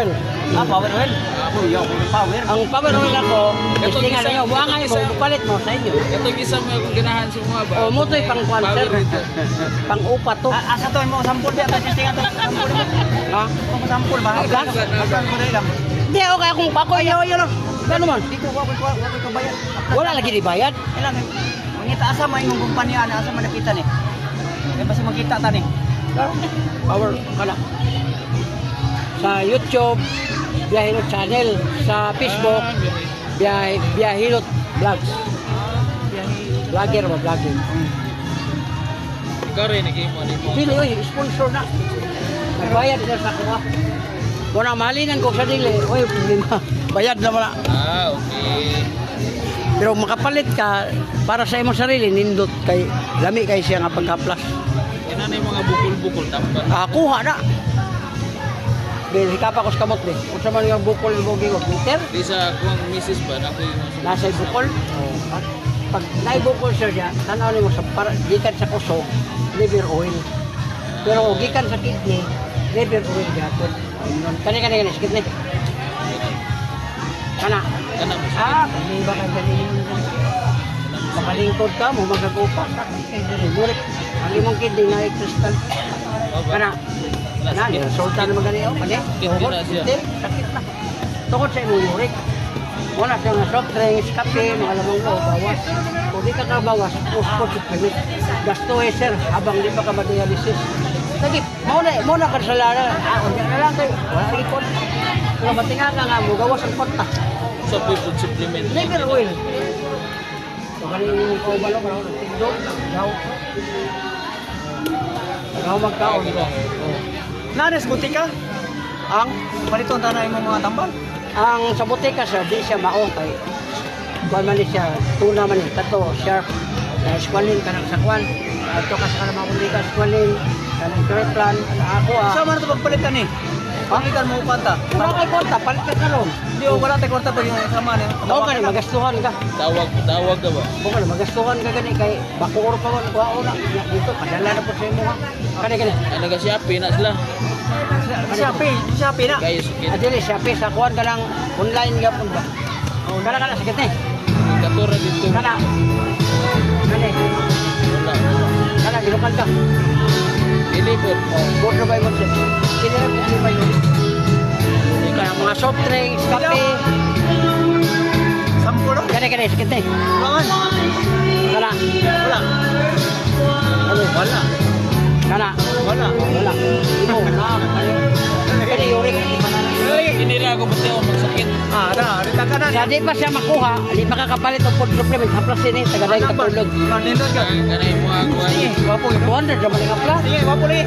oil. Power oil. Yo, power. Ang power oil ako, testingan ninyo. Buangay mo, palit mo sa inyo. Itong isa mo akong ganahan sa mga ba? O, mo to'y pang-kwan, sir. Pang-upa to. Asa to mo sampol dia testingan to. Sampol mo. Ha? Mo sampol ba? Ablas? Ablas mo lang. Hindi, okay akong pako. Yo, lang. Gano'n man? Dito ko bayad. Wala lagi dibayad. Ilang mangita asa may imong kumpanya na asa man nakita ni. Kay basi makita ta ni. Power, kala. Sa YouTube, Biyahilot Channel. Sa Facebook, Biyahilot Vlogs. Vlogger ba? Vlogger. Ikaw rin, naging mo. Dili, oy, sponsor na. Nagbayad na sa kuha. Kung na malinan ko sa dili, oy, problema. Bayad na wala. Okay. Pero makapalit ka, para sa imong sarili, nindot kay, lami kay siya nga pagka-plus. Yan na yung mga bukol-bukol. Dapat. Kuha na. Dahil hikapa ko sa kamot din. Kung sa mga bukol mo giwag meter, Di sa kung misis ba, na ko yung nasa bukol. Pag naibukol siya niya, tanaw mo sa gikan sa kusog, liver oil. Pero gikan sa kidney, liver oil gatod. Kani, sikit ni. Kana. Kana mo. Kani ba ka ganyan? Makalingkod ka mo, magagupa. Murik. Ang imong kidney na kristal. Kana. Kana, resulta naman ganyan. Kani, sakit na. Tungkol sa imong uric. Wala siya nga soft drinks, kape, mga lamang ko, bawas. Kung di ka bawas, puspot supplement. Gasto sir, habang di pa ka ma-dialysis. Lagi, muna ka sa lara. Hindi na lang kayo. Wala lagi po. Kung matinga ka nga mo, gawas ang konta. Sa food supplement. Liver oil. So, kanina ko balo, parang nagtigdog, gaw. Gaw magkaon. Nanes butika. Ang Palito ta na imong mga tambal. Ang sa butika sir, di siya mao kay kuan man ni siya, tuna man ni kato, sharp. Na squalene kanang sakwan. Ato ka sa kanang butika squalene, kanang plan, ako Sa man to pagpalitan ni. Palitan mo kwanta. Wala kay konta, palit ka karon. Di wala tay kwarta pa yung sama ni. Mao ka ni magastuhan ka. Tawag ka ba? Mao ka ni magastuhan ka gani kay bakuor pa man kuha na dito padala na po sa imo ha. Kani. Ano ka siya, na sila. Shopee na. Guys, sakit. Adili siya sa kuan ka lang online gyapon ba. Oh, kana sakit ni. Katura dito. Kana. Kani. Wala. Kana bilokal ka. Ilipot. Bordo by mo siya. Kini ra po ba yun? Kaya mga soft drinks, kape. Sampulo. Kani sakit ni. Mangan. Kana. Wala. Ano? Wala. Kana. Wala. Wala. Imo na. Kani yurik. Inira ako buti ako magsakit. Rita ka na. Sa di pa siya makuha, di makakapalit ng food supplement. Haplas din taga daing katulog. Nindot ka. Kana yung mga kuha. Sige, Wapo, 200 naman yung haplas. Sige, wapo lagi.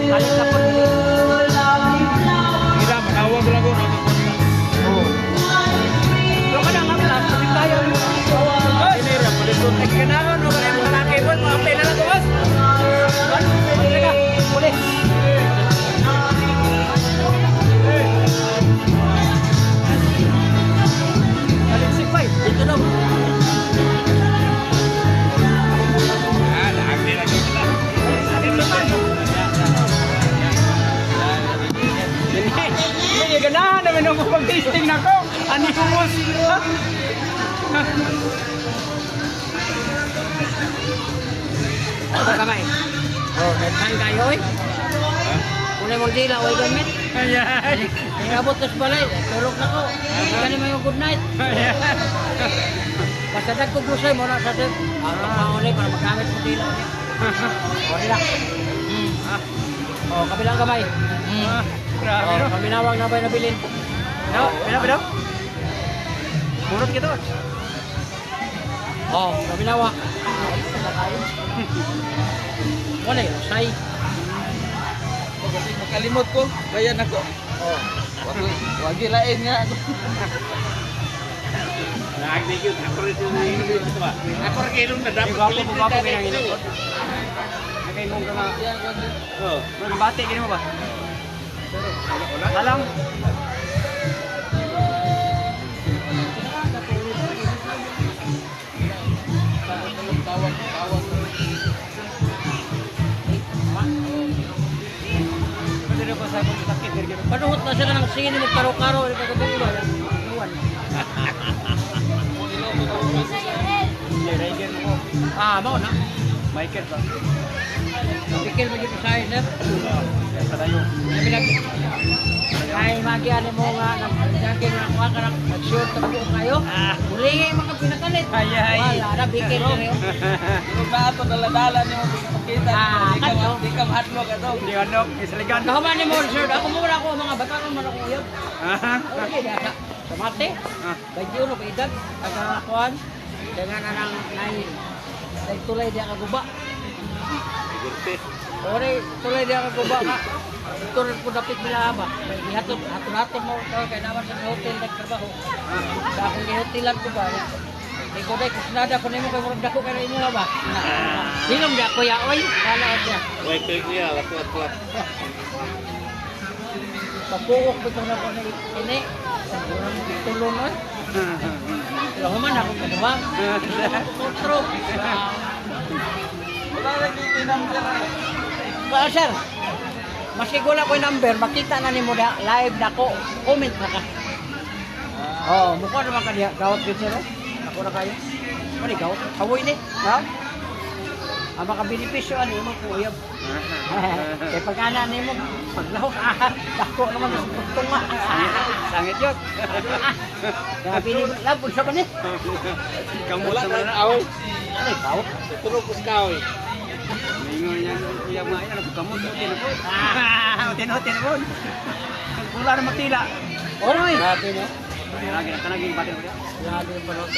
Alis na po nila. Ila, manawag lang ko. Yung ka na nga pala, sabi tayo. Inira, paliton. Nagkanahan, no? Kaya mga laki mo, mga pila na tuwas. Teka, uli. kamay. Oh, naghan kayo eh. Unay mong dila, oy gamit. Ingabot na sa balay, tulog na ko. Gani mo yung good night. Basta nagkugusay mo na sa sir. Unay para magamit mo dila. O, dila. O, kabilang kamay. Grabe, no? Paminawag na ba'y nabilin? No, pino. Murot gitu. O, paminawag. Wala yun, say. Kasi makalimot ko, bayan ako. Oh. Wag ilain nga ako. Ako rin kilong na dapat Gwapo mo kaya ng ilot. Nakay mong kama. Oh. Mga bati gini mo ba? Alam. Pwede ko sa kong sakit diri. Panuhot na sila ng singin mo karo-karo. Ito kagabi ba? Iwan. Rider mo. Mau na. Michael ba? Pikir mo dito sa sir. Sa tayo. Sabi lang, ay magian mo nga nag-jogging na kuha ka nag-short na buo kayo. Muli nga yung mga pinakalit. Ay. Wala na, bikir mo rin. Yung na ito, dala-dala niyo, makita kato. di ka mahatlog ito. Hindi ano, isaligan. Kahaman ni mo, sir. Ako muna ako, mga batakan mo na ko uyab. Okay, dada. Samate. Bagyo no, edad. Kagakuan. Dengan anang tulay dia kaguba. Ore, tulay dia kaguba ka. Turun po dapit nila ba? Hatun mo kaya naman sa hotel nagtrabaho. Sa akong gihotelan ko ba? Di ko dahil kusunada ko nimo kay murag dako kay imo ba? Hilom di ako ya oy. Kala siya. Wait, niya, lakwat-kwat. Pagbuok ko ito na ko na ini. Siguro mo tulong oy. Laho man ako kaduha. Otro. Wala lagi pinamdala. Ba sir? Masigula ko yung number, makita na nimo da live na ko. Comment na ka. Oh, mukha naman ka diya. Gawat din sir. Ako na kayo. Ano gawat? Hawoy ni. Ha? Ang makabenepisyo ano mo po uyab. Kaya pagkana nimo paglahok dako naman sa pagtunga. Sangit yun. Kaya pinilabog sa kanit. Kang mula na aw. Ano gawat? Tulog ko sa kahoy. Mingon yan, kuya mga yan, nagkamot, tinapon. Tinapon. Wala na magtila. Oroy. Grabe no. Lagi na kanaging batin mo diya. Grabe yung balot.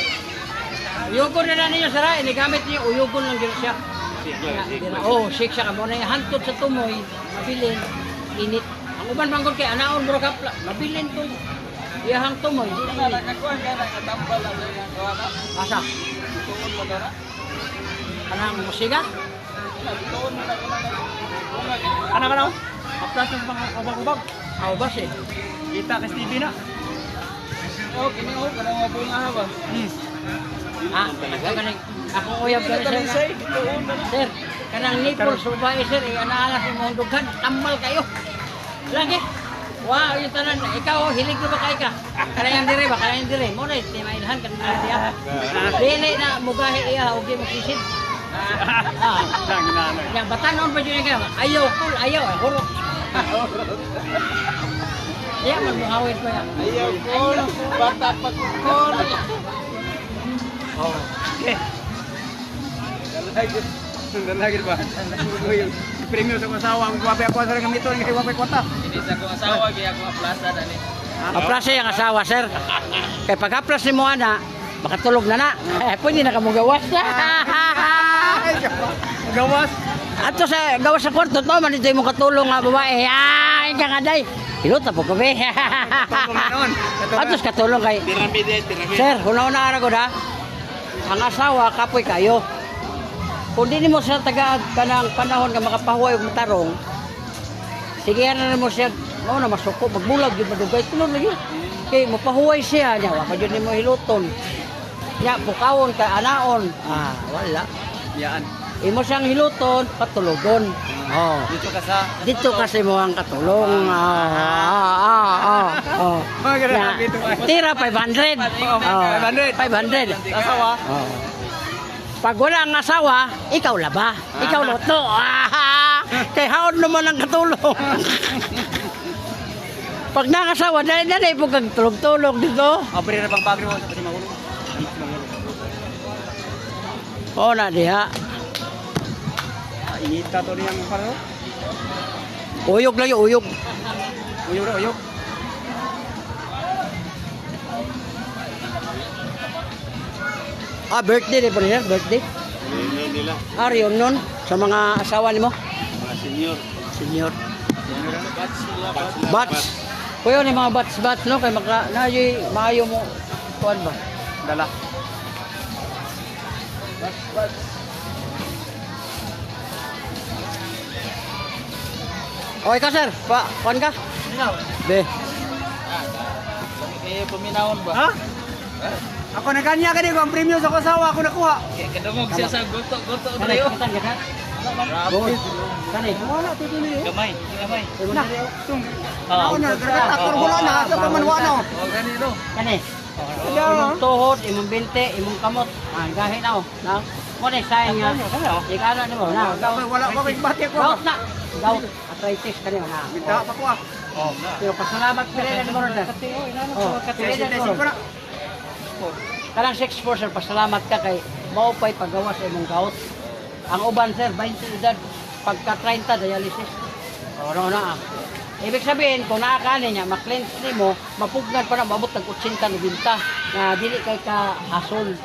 Uyugon na ninyo sara, inigamit niyo uyugon lang gino siya. Oh, shake siya ka mo na hantod sa tumoy, mabilin, init. Ang uban manggod kay anaon bro kapla, mabilin to. Iyahang tumoy. Nakakuan ka na katambal na yung gawa ka. Asa? Tuon mo dara. Kanang musiga? Tuon mo na kuna. Ano ka na? Aplas ng mga kubag-kubag. Aw bas eh. Kita ka TV na. Oh, kini oh, kada mo bunga ha ba? Kanang ako uyab ka sir. Tuon na. Sir, kanang nipple sa babae sir, anaalas yung mga dugan, tambal kayo. Lagi. Wow, yung tanan, ikaw, hilig na ba kayo ka? Kanayang dire ba? Kanayang dire. Muna, mainhan ka na siya. Dili na mugahi iya, huwag mo kisid. Ang ginano. Yang batanon pa dyan kayo. Ayaw, cool, ayaw, hurok. Iya, magmuhawid pa yan. Ayaw ko, bata pa ko. Oh. Okay. Lagi ba? Premium sa kasawa, ang guwape ako sa gamito, ang guwape kwata. Ini sa kong asawa, kaya ako aplasa na ni. Aplas yung asawa, sir. Kaya pag aplas ni mo, ana, makatulog na na. Pwede na ka mo gawas. Gawas. Ato sa gawas sa kwarto, to, manito mo katulong nga babae. Ay, ka nga day. Hilota po kami. Atos katulong kay. Piramide, piramide. Sir, una-una ko na. Ang asawa, kapoy kayo. Kung di mo sa taga kanang panahon nga makapahuay og matarong, sige na mo siya, no na masuko, magbulag yun, madugay, tulog lagi. Kaya mapahuay siya, niya, waka yun mo hiluton. Niya, bukawon ka, anaon. Wala. Yan. Imo siyang hiluton, patulogon. Oh. Dito kasi mo ang katulong. Tira 500. 500. Asawa. Pag wala ang asawa, ikaw laba. Ikaw luto. Kay haon naman ang katulong. Pag nangasawa, dali-dali po kang tulog-tulog dito. Abri na bang bagri mo sa kasi magulo. Oo na diha. Inita to niyang paro. Uyog lang yung uyog. Uyog ra uyog. Birthday rin po niya, birthday. Nila. Reunion sa mga asawa ni mo. Mga senior. Senior. Batch nila. Bats. Kuya ni mga bats no kay maka nayoy maayo mo kuan ba? Dala. Okay ka sir, kuan ka? Be. Kaya paminawon ba? Ha? Ako na kanya kani ko ang premium sa kasawa ako nakuha. Kaya kadamog siya sa goto Kanay, tayo. kitan ka. Boy. Kanay. Wala to dili. Gamay. Na. Tung. Ako na gagatakor wala na sa pamanwano. O ganito. Kanay. Imong tuhod, imong binte, imong kamot. Gahi na oh. Na. Mo na sayang nga. Ikano nimo na. Wala ko kay bati ko. Gout na. Gout. Arthritis kanimo na. Minta pa ko ah. Pero pasalamat pila na mo ron. Oh, pila na mo ron. Kanang 6-4 sir, pasalamat ka kay maupay paggawa sa imong gout. Ang uban sir, 20 edad, pagka 30 dialysis. O na. Ibig sabihin, kung nakakanin niya, ma-cleanse ni mo, mapugnad pa na, mabot ng 80 na binta, na dili kay ka asol.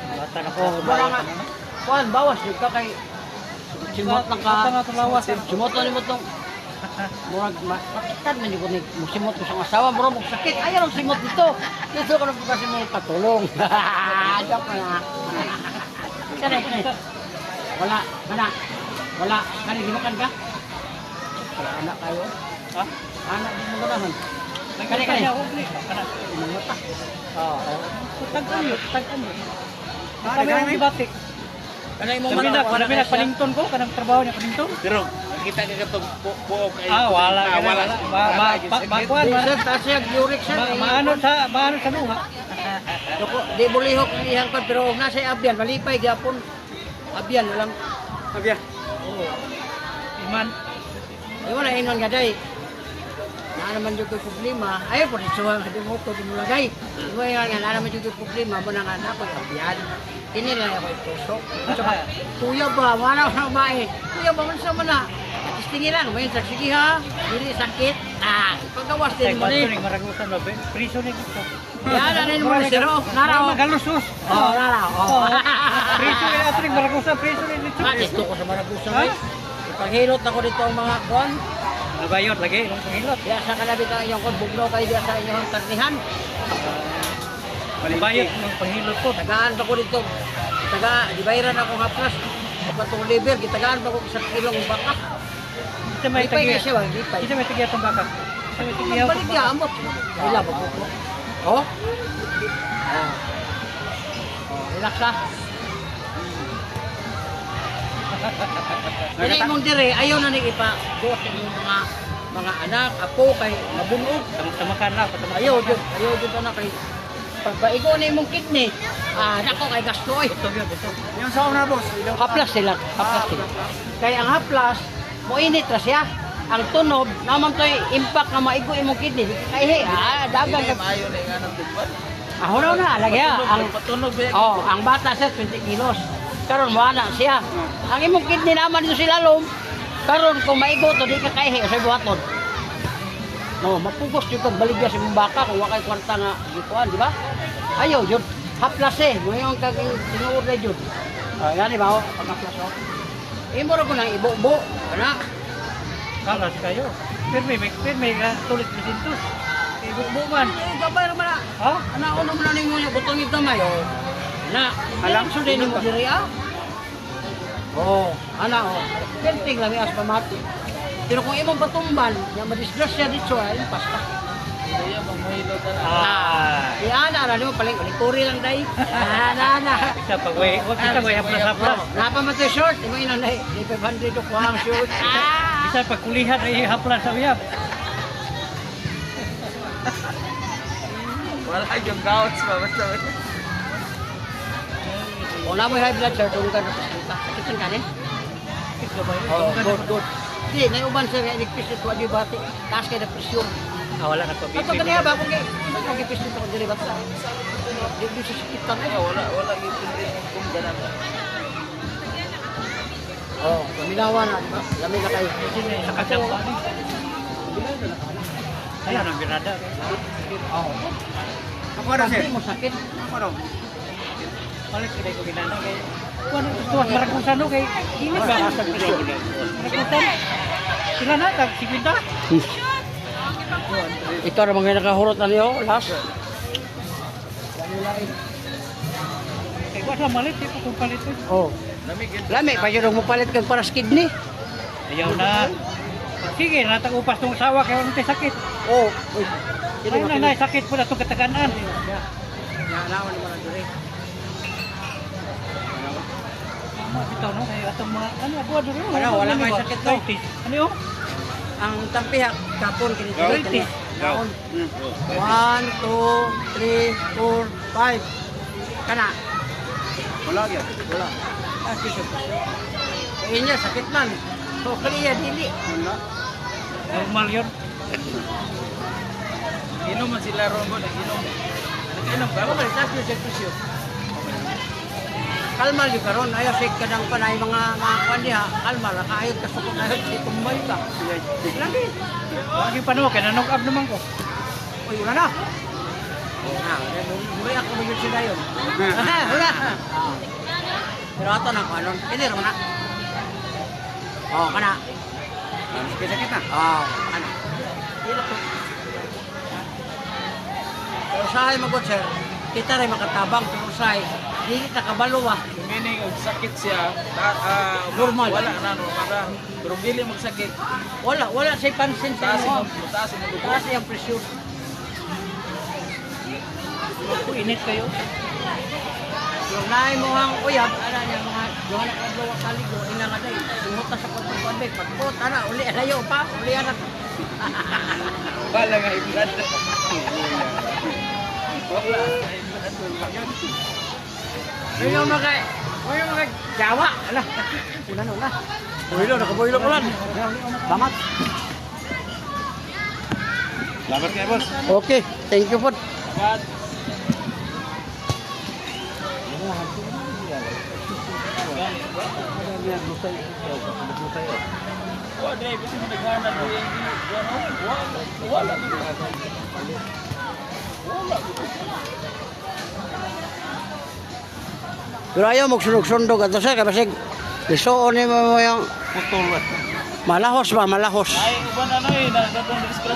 O, wala nga. Kuan, bawas yun ka kay simot ng ka. Simot na ni mo itong murag makitan man yung kunig musimot ko sa asawa murag mo sakit ayaw lang simot dito dito ko lang kasi mo patulong joke na kanay wala kanay di makan ka wala anak kayo ha anak di mo ganahan kanay mangota tag-ano kami ang batik kanay mo man panington ko kanang trabaho niya panington Pero kita ka katong buok ay. Wala. Bakuan. sir tasya uric sir Maano sa luha. Doko, di bulihok ang iyang kon pero nasa abyan malipay gyapon. Abyan lang. Abya. Iman. Ay wala inon nga day. Na naman jud ko'y problema. Ay po dito nga di mo ko di mo lagay. Duwa nga na naman jud ko'y problema mo nang anak ko abyan. Kini lang ako tusok. Kuya ba wala na bae. Kuya ba man sa mana. Istingi lang, may sige ha. Dili sakit. Paggawas din mo ni. Maragusan ba? Priso ni gusto. Yan anin mo ni siro. Naraw. Magalusos. Oh, naraw. Priso ni atring maragusan, priso ni dito. Gusto ko sa Maragusa ay. Ipaghilot ako dito ang mga kuan. Nabayot lagi, hilot. Diya sa kalabit ang iyong bugno kayo diya sa inyong tarnihan. Malibayot ng panghilot ko. Tagaan pa ko dito. Di bayaran akong haplas. Patong liver, gitagaan pa ko sa kilong baka. Isa may Lipay tagiya. na siya, lipay. Isa may tagiya itong baka. Isa may tagiya. Ang balik niya, amot. Wala ba po? Oh? Relax ha. Dili mong dire, ayaw na ipa buot yung mga anak, apo, kay mabunog. Tamakan na. Ayaw dyan ka na kay pagpaigo na imong kidney. Nako kay gasto oy. Yung sa una boss. Haplas sila, Kaya ang haplas, moinit ra siya. Ang tunog, naman to'y impact na maigo imong kidney. Kaya dagan ka. Maayo na nga ng tugban. Ahuraw na, lagi ang Patunog ba? ang bata sir 20 kilos. Karon mo na siya. Ang imong kidney naman dito sila lom. Karon kung maigo to di ka kaihi sa buhaton. No, mapugos jud kag baligya sa imong baka kung wa kay kwarta nga gikuan, di ba? Ayaw jud. Haplas mo yung kag tinuod na jud. Yan di ba? Pagkaplas oh. Imo ra ko nang ibo-bo, ana. Kalas kayo. Pirme ka tulit bisintos. Ibu man. Gabay ra man. Ha? Ana uno man ning mo butong ito may oh. Na, alam so din mo diri ah. Oh, ana oh. Kenting lang as pamati. Pero kung imong patumban, ya madisgrasya dito ay pasta. Kaya mamuhilo ta. Di ana ra mo paling ulikuri lang dai. Ana. Isa pagway. Wag kita may haplas-haplas. Napa man to short, imo ina dai. Di 500 to kuang short. Isa pagkulihan ay haplas sa uyab. Wala yung gouts ba basta. Wala mo high blood sir, kung ka napasalita. Sakitan ka ni? Oh, good. Di, naiuban sir, iligpis ito, adi bati. Taas kayo na presyon. Wala na to. Ato kaniya ba, kung mag-ipis ito, kung dili bata. Di sa sakitan eh. Wala yung kung ganun. Oh, laminawa na, di ba? Lamig na kayo. Sa kasang pa ni. Ayan ang birada. Oh. Ako na sir. Pagdi mo sakit. Ako na. Palit ko ko ginana kay. Kuano gusto at marakusan kay dili ba asa presyon. Marakusan. Sila na tag 50. Ito ra mga nakahurot na niyo, last. Kay ko sa malit ko kung palit ko. Oh. Lami pa jud mo palit kag para sa kidney. Ayaw na. Sige, natag upas tong sawa kay wala tay sakit. Oh. Ay na sakit po na itong kataganan. Naalawan mo na dure. Bitaw no, kaya atong mga, buwa duro. Wala may sakit to. Ano yun? Ang tampihak kapon kini Gaw. kini. Gaon. 1 2 3 4 5. Kana. Wala yan. Wala. Sige. Inya sakit man. So kaniya dili. Wala. Normal yun. Inom man sila ron ko, nag-inom. Nag-inom ba? Ako man tas yo sa presyo. Kalmal di karon ayo sik kadang panay mga kuan diha. Kalmal ra kaayod ka sukot na tumbay ka. Lagi. Lagi pa no, kaya nanong-up naman ko. Uy, wala na. Muli ako mo yun sila yun. Wala. Pero ato na kanon. Pwede rin na. Oh, kana. Sakit na. Oh, kana. Pero usahay magot sir. Kita rin makatabang pero usahay. Hindi nakabalo ah. Meaning, og sakit siya, Normal. Wala na, normal na. Pero dili magsakit. Wala say pansin sa Taas mo. yung dugo. Taas yung presyon. Kung init kayo. Yung naay mo ang uyab, ana niya mga johan ka dalawa kaligo ina nga day. Sumuta sa pagpapabay, pagpot ana uli alayo pa, uli ana. Wala nga iblad. Wala. Yung mga Jawa, ala. Una na. Boilo nakaboilo ko lang. Salamat. Labat kayo, boss. Okay, thank you po. Labat. Wala, kasi naghahanap ko yung wala. Pero ayaw magsunog-sundog ato sa kabasig. Lisuon ni mo yung Putol. malahos ba, malahos. Ay, uban ano eh, nagdadong disgrasya.